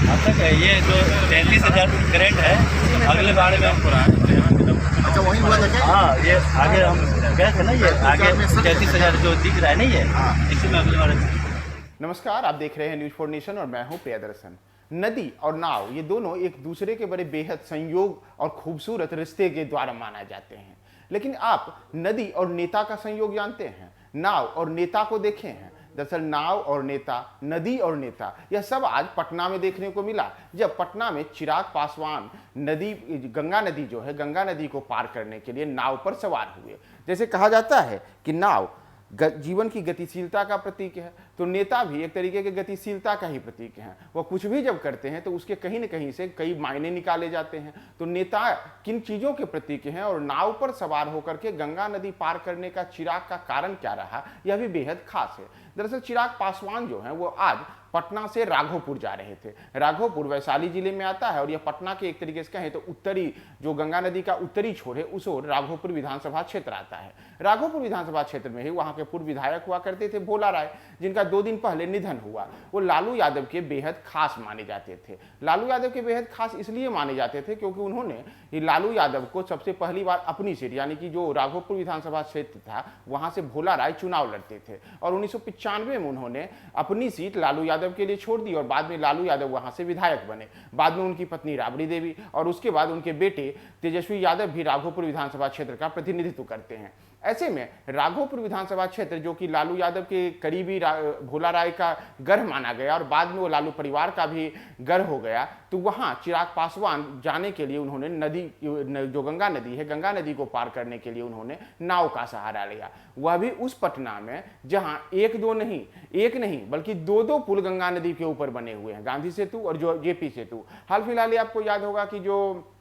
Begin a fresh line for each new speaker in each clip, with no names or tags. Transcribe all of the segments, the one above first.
अब तक है ये जो 33,000 करेंट है, अगले बार में हम
अच्छा वहीं हुआ था क्या?
हाँ, ये आगे हम गए थे ना, ये आगे 33,000 जो दिख रहा है ना, ये इसी में अगले बार।
नमस्कार, आप देख रहे हैं न्यूज फॉर नेशन और मैं हूं प्रियदर्शन। नदी और नाव ये दोनों एक दूसरे के बड़े बेहद संयोग और खूबसूरत रिश्ते के द्वारा माना जाते हैं। लेकिन आप नदी और नेता का संयोग जानते हैं? नाव और नेता को देखे हैं? दरअसल नाव और नेता, नदी और नेता, यह सब आज पटना में देखने को मिला, जब पटना में चिराग पासवान नदी, गंगा नदी जो है, गंगा नदी को पार करने के लिए नाव पर सवार हुए। जैसे कहा जाता है कि नाव जीवन की गतिशीलता का प्रतीक है, तो नेता भी एक तरीके के गतिशीलता का ही प्रतीक है। वह कुछ भी जब करते हैं तो उसके कहीं न कहीं से कई मायने निकाले जाते हैं। तो नेता किन चीज़ों के प्रतीक हैं और नाव पर सवार होकर के गंगा नदी पार करने का चिराग का कारण क्या रहा, यह भी बेहद खास है। दरअसल चिराग पासवान जो हैं वो आज पटना से राघोपुर जा रहे थे। राघोपुर वैशाली जिले में आता है और यह पटना के एक तरीके से कहें तो उत्तरी, जो गंगा नदी का उत्तरी छोर है, उस ओर राघोपुर विधानसभा क्षेत्र आता है। राघोपुर विधानसभा क्षेत्र में ही वहां के पूर्व विधायक हुआ करते थे भोला राय, जिनका 2 दिन पहले निधन हुआ। वो लालू यादव के बेहद खास माने जाते थे। लालू यादव के बेहद खास इसलिए माने जाते थे क्योंकि उन्होंने लालू यादव को सबसे पहली बार अपनी सीट, यानी कि जो राघोपुर विधानसभा क्षेत्र था, वहां से भोला राय चुनाव लड़ते थे और 1995 में उन्होंने अपनी सीट लालू यादव के लिए छोड़ दी और बाद में लालू यादव वहां से विधायक बने। बाद में उनकी पत्नी राबड़ी देवी और उसके बाद उनके बेटे तेजस्वी यादव भी राघोपुर विधानसभा क्षेत्र का प्रतिनिधित्व करते हैं। ऐसे में राघोपुर विधानसभा क्षेत्र, जो कि लालू यादव के करीबी भोला राय का गढ़ माना गया और बाद में वो लालू परिवार का भी गढ़ हो गया, तो वहां चिराग पासवान जाने के लिए उन्होंने नदी, जो गंगा नदी है, गंगा नदी को पार करने के लिए उन्होंने नाव का सहारा लिया। वह भी उस पटना में जहां एक नहीं बल्कि 2 पुल गंगा नदी के ऊपर बने हुए हैं, गांधी सेतु और जो जेपी सेतु। हाल फिलहाल ही आपको याद होगा कि जो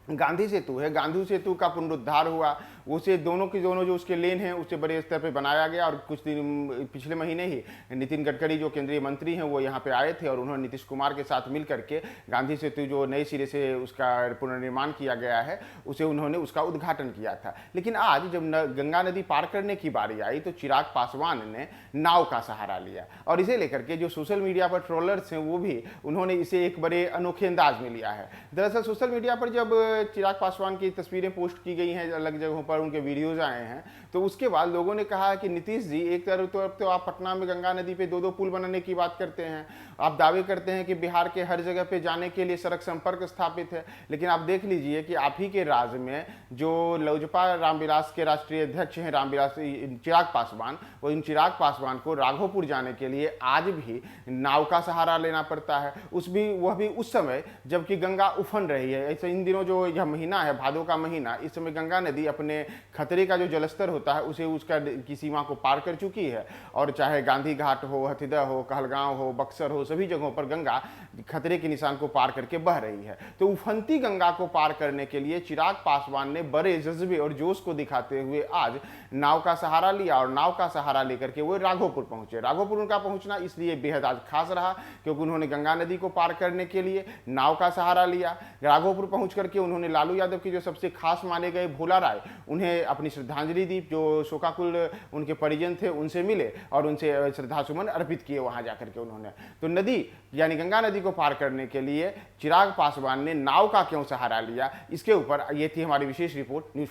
गांधी सेतु है, गांधी सेतु का पुनरुद्धार हुआ, उसे दोनों की दोनों जो उसके लेन हैं उसे बड़े स्तर पे बनाया गया और कुछ दिन पिछले महीने ही नितिन गडकरी जो केंद्रीय मंत्री हैं वो यहाँ पे आए थे और उन्होंने नीतीश कुमार के साथ मिल करके गांधी सेतु जो नए सिरे से उसका पुनर्निर्माण किया गया है, उसे उन्होंने उसका उद्घाटन किया था। लेकिन आज जब गंगा नदी पार करने की बारी आई तो चिराग पासवान ने नाव का सहारा लिया और इसे लेकर के जो सोशल मीडिया पर ट्रोलर्स हैं वो भी उन्होंने इसे एक बड़े अनोखे अंदाज में लिया है। दरअसल सोशल मीडिया पर जब चिराग पासवान की तस्वीरें पोस्ट की गई हैं, अलग जगहों पर उनके वीडियोज आए हैं, तो उसके बाद लोगों ने कहा कि नीतीश जी, एक तरफ तो आप पटना में गंगा नदी पे 2 पुल बनाने की बात करते हैं, आप दावे करते हैं कि बिहार के हर जगह पे जाने के लिए सड़क संपर्क स्थापित है, लेकिन आप देख लीजिए कि आप ही के राज में जो लोजपा रामविलास के राष्ट्रीय अध्यक्ष हैं चिराग पासवान, वो इन चिराग पासवान को राघोपुर जाने के लिए आज भी नाव का सहारा लेना पड़ता है। वह भी उस समय जबकि गंगा उफन रही है। ऐसे इन दिनों जो यह महीना है, भादों का महीना, इस समय गंगा नदी अपने खतरे का जो जलस्तर होता है उसे उसका की सीमा को पार कर चुकी है और चाहे गांधी घाट हो, हथिदा हो, कहलगांव हो, बक्सर हो, सभी जगहों पर गंगा खतरे के निशान को पार करके बह रही है। तो उफनती गंगा को पार करने के लिए चिराग पासवान ने बड़े जज्बे और जोश को दिखाते हुए आज नाव का सहारा लिया और नाव का सहारा लेकर के वो राघोपुर पहुंचे। राघोपुर उनका पहुंचना इसलिए बेहद आज खास रहा क्योंकि उन्होंने गंगा नदी को पार करने के लिए नाव का सहारा लिया। राघोपुर पहुंच करके उन्होंने लालू यादव के जो सबसे खास माने गए भोला राय, उन्हें अपनी श्रद्धांजलि दी। जो शोकाकुल उनके परिजन थे उनसे मिले और उनसे श्रद्धासुमन अर्पित किए वहां जाकर के उन्होंने। तो नदी यानी गंगा नदी को पार करने के लिए चिराग पासवान ने नाव का क्यों सहारा लिया, इसके ऊपर ये थी हमारी विशेष रिपोर्ट न्यूज